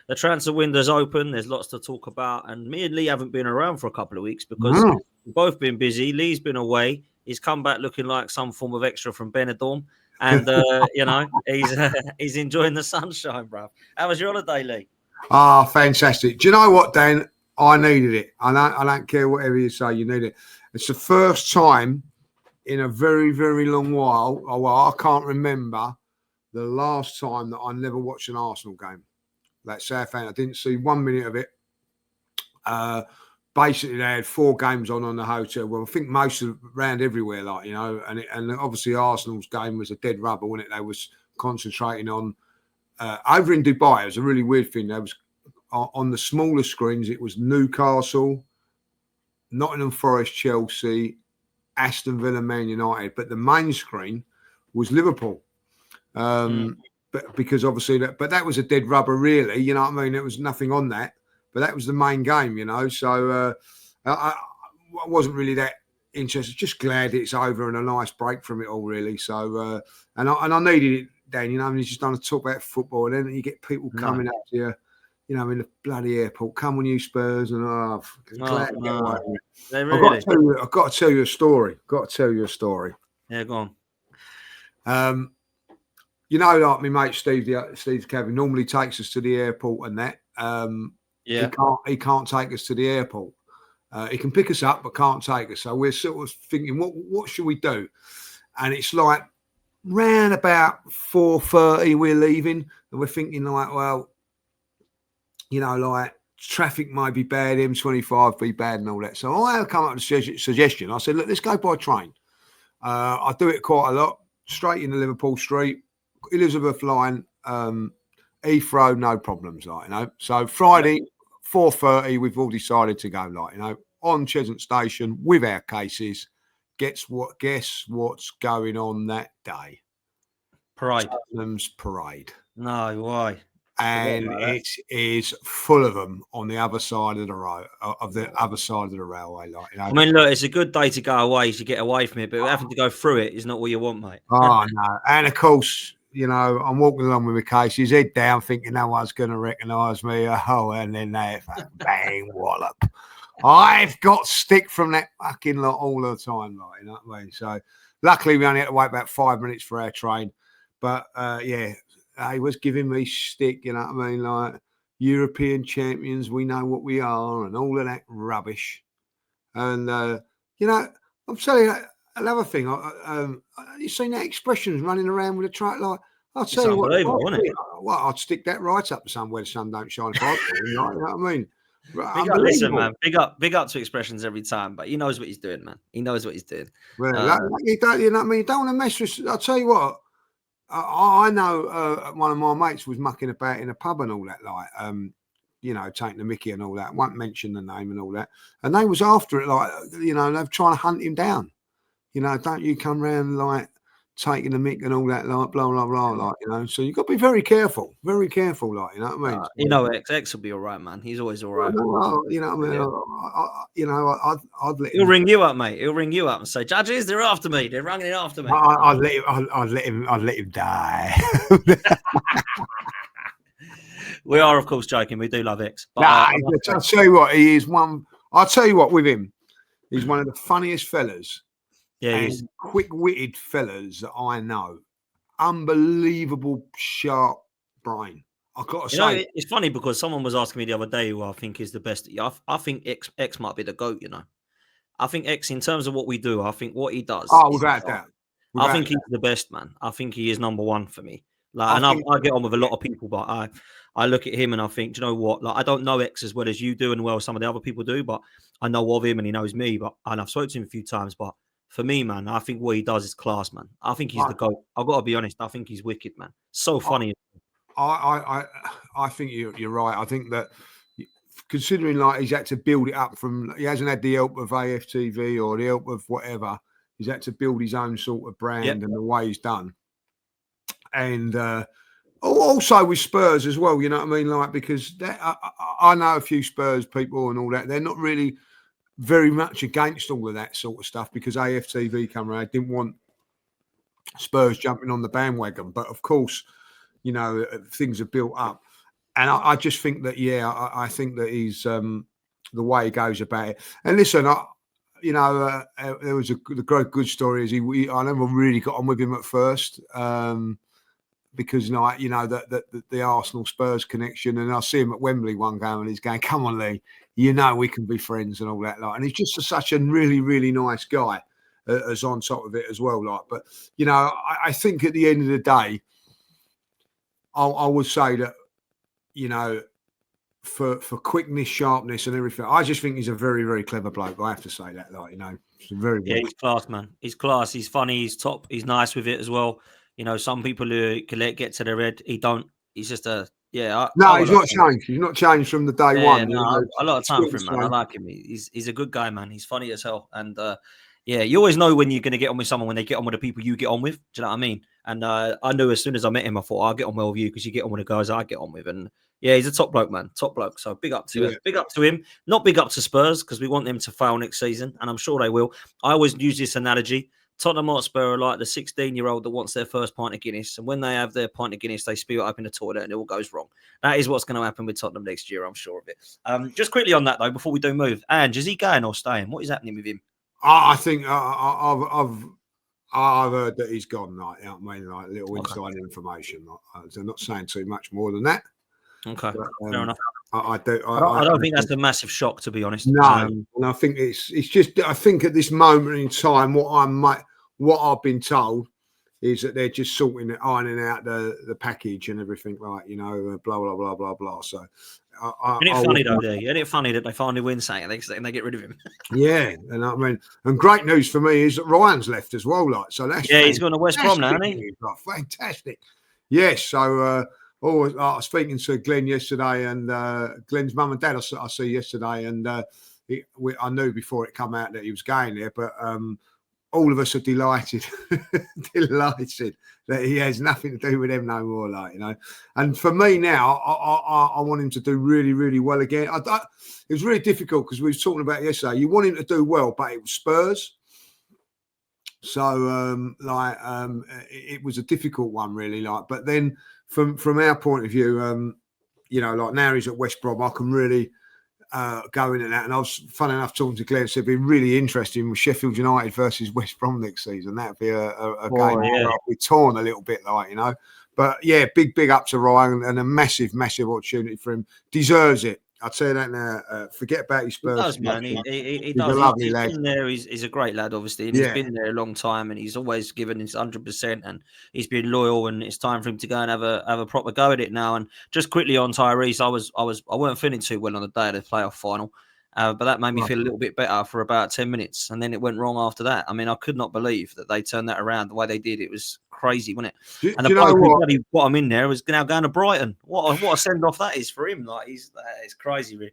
the transfer window's open. There's lots to talk about, and me and Lee haven't been around for a couple of weeks because we've both been busy. Lee's been away. He's come back looking like some form of extra from Benidorm, and he's enjoying the sunshine, bro. How was your holiday, Lee? Ah, fantastic. Do you know what, Dan? I needed it. I don't care whatever you say, you need it. It's the first time in a very, very long while. Well, I can't remember the last time that I never watched an Arsenal game. That Southampton, I didn't see 1 minute of it. Basically, they had 4 games on the hotel. Well, I think most of around everywhere, like, you know, and obviously Arsenal's game was a dead rubber, wasn't it? They was concentrating on over in Dubai. It was a really weird thing. There was on the smaller screens. It was Newcastle, Nottingham Forest, Chelsea, Aston Villa, Man United, but the main screen was Liverpool. But because obviously that was a dead rubber, really. You know what I mean? There was nothing on that. But that was the main game, you know. So I wasn't really that interested. Just glad it's over and a nice break from it all, really. So and I needed it, Dan. You know, you just don't talk about football, and then you get people coming up to you, you know, in the bloody airport. Come on, you Spurs, and glad to get away. I've got to tell you a story. Yeah, go on. You know, like my mate Steve Kevin normally takes us to the airport and that. Yeah. He can't take us to the airport. He can pick us up, but can't take us. So we're sort of thinking, what should we do? And it's like round about 4:30 we're leaving, and we're thinking like, well, you know, like traffic might be bad, M25 be bad, and all that. So I come up with a suggestion. I said, look, let's go by train. I do it quite a lot. Straight into Liverpool Street, Elizabeth Line, Heathrow, no problems, like, you know. So Friday, 4:30, we've all decided to go, like, you know, on Cheshunt Station with our cases. Guess what's going on that day? Parade. Tottenham's parade. No, why? And it is full of them on the other side of the road, railway. Like, you know? I mean, look, it's a good day to go away to get away from it, but having to go through it is not what you want, mate. Oh no! And of course, you know, I'm walking along with my case, his head down, thinking no one's going to recognise me. Oh, and then they bang wallop. I've got stick from that fucking lot all the time, like, you know what I mean? So, luckily, we only had to wait about 5 minutes for our train, but yeah. He was giving me stick, you know what I mean? Like, European champions, we know what we are, and all of that rubbish. And, you know, I'm telling you, another thing, you seen that expressions running around with a truck? Like, I'll tell you what, I'd stick that right up somewhere the sun don't shine for. You know what I mean? Listen, man, big up to expressions every time, but he knows what he's doing, man. He knows what he's doing. Well, you know what I mean? You don't want to mess with, I'll tell you what, I know one of my mates was mucking about in a pub and all that, like, you know, taking the mickey and all that. Won't mention the name and all that. And they was after it, like, you know, they're trying to hunt him down. You know, don't you come round, like, taking the mick and all that, like, blah, blah, blah, like, you know. So you've got to be very careful, like, you know what I mean? You know, X will be all right, man. He's always all right. You know what I mean? You know, I'd let him. He'll ring you up, mate. He'll ring you up and say, "Judges, they're after me. They're running it after me." I'd let him die. We are, of course, joking. We do love X. But, I'll tell you what, he is one. I'll tell you what, with him, he's one of the funniest fellas. Yeah, and quick-witted fellas that I know. Unbelievable sharp brain. I've got to say, it's funny because someone was asking me the other day who I think is the best. I think X might be the GOAT. You know, I think X, in terms of what we do, I think what he does. Oh, without doubt. I think he's the best, man. I think he is number one for me. Like, I get on with a lot of people, but I look at him and I think, do you know what? Like, I don't know X as well as you do and well some of the other people do, but I know of him and he knows me. And I've spoken to him a few times, but for me, man, I think what he does is class, man. I think he's the GOAT. I've got to be honest. I think he's wicked, man. So funny. I think you're right. I think that considering like he's had to build it up from, he hasn't had the help of AFTV or the help of whatever. He's had to build his own sort of brand and the way he's done. And also with Spurs as well, you know what I mean? Like, because I know a few Spurs people and all that. They're not really very much against all of that sort of stuff because AFTV come around, didn't want Spurs jumping on the bandwagon. But of course, you know, things are built up. and I just think that, I think that he's the way he goes about it. And listen, there was the good story is I never really got on with him at first. Because the Arsenal Spurs connection, and I see him at Wembley one game, and he's going, "Come on, Lee, we can be friends and all that." And he's just such a really, really nice guy, as on top of it as well. But I think at the end of the day, I would say that for quickness, sharpness, and everything, I just think he's a very, very clever bloke. I have to say that, he's class, man. He's class. He's funny. He's top. He's nice with it as well. Some people who can let it get to their head, he don't. He's just a he's not changed. He's not changed from the day one. A lot of time for him, man. I like him. He's a good guy, man. He's funny as hell, and you always know when you're going to get on with someone when they get on with the people you get on with. Do you know what I mean? And I knew as soon as I met him, I thought I'll get on well with you because you get on with the guys I get on with, and he's a top bloke, man. Top bloke. So big up to him. Big up to him. Not big up to Spurs because we want them to fail next season, and I'm sure they will. I always use this analogy. Tottenham Hotspur are like the 16-year-old that wants their first pint of Guinness. And when they have their pint of Guinness, they spew it up in the toilet and it all goes wrong. That is what's going to happen with Tottenham next year, I'm sure of it. Just quickly on that, though, before we do move. Ange, is he going or staying? What is happening with him? I think I've heard that he's gone. Like little inside information. I'm not saying too much more than that. Okay, but, fair enough. I don't think that's a massive shock, to be honest. No, and I think it's just. I think at this moment in time, what I've been told is that they're just ironing out the package and everything, like blah blah blah blah blah. So, isn't it funny though? Isn't it funny that they finally win something and they get rid of him? Yeah, and I mean, and great news for me is that Ryan's left as well. Like, so that's he's going to West Brom now, hasn't he? Fantastic. Yes, so. I was speaking to Glenn yesterday, and Glenn's mum and dad I see yesterday, and I knew before it come out that he was going there, but all of us are delighted that he has nothing to do with them no more, And for me now, I want him to do really, really well again. It was really difficult because we were talking about yesterday. You want him to do well, but it was Spurs. So, it was a difficult one, really. But then from our point of view, now he's at West Brom, I can really go into that. And I was, fun enough, talking to Glenn, so it'd be really interesting with Sheffield United versus West Brom next season. That'd be a game where I'll be torn a little bit, But big up to Ryan, and a massive, massive opportunity for him. Deserves it. I'll tell you that now. Forget about his Spurs. He does, man. He does. A lovely lad. Been there. He's a great lad, obviously. And he's been there a long time, and he's always given his 100%, and he's been loyal. And it's time for him to go and have a proper go at it now. And just quickly on Tyrese, I weren't feeling too well on the day of the playoff final, but that made me feel a little bit better for about 10 minutes, and then it went wrong after that. I mean, I could not believe that they turned that around the way they did. It was crazy, wasn't it? And the bloke who bloody got him in there was now going to Brighton. What a send off that is for him! It's crazy, really.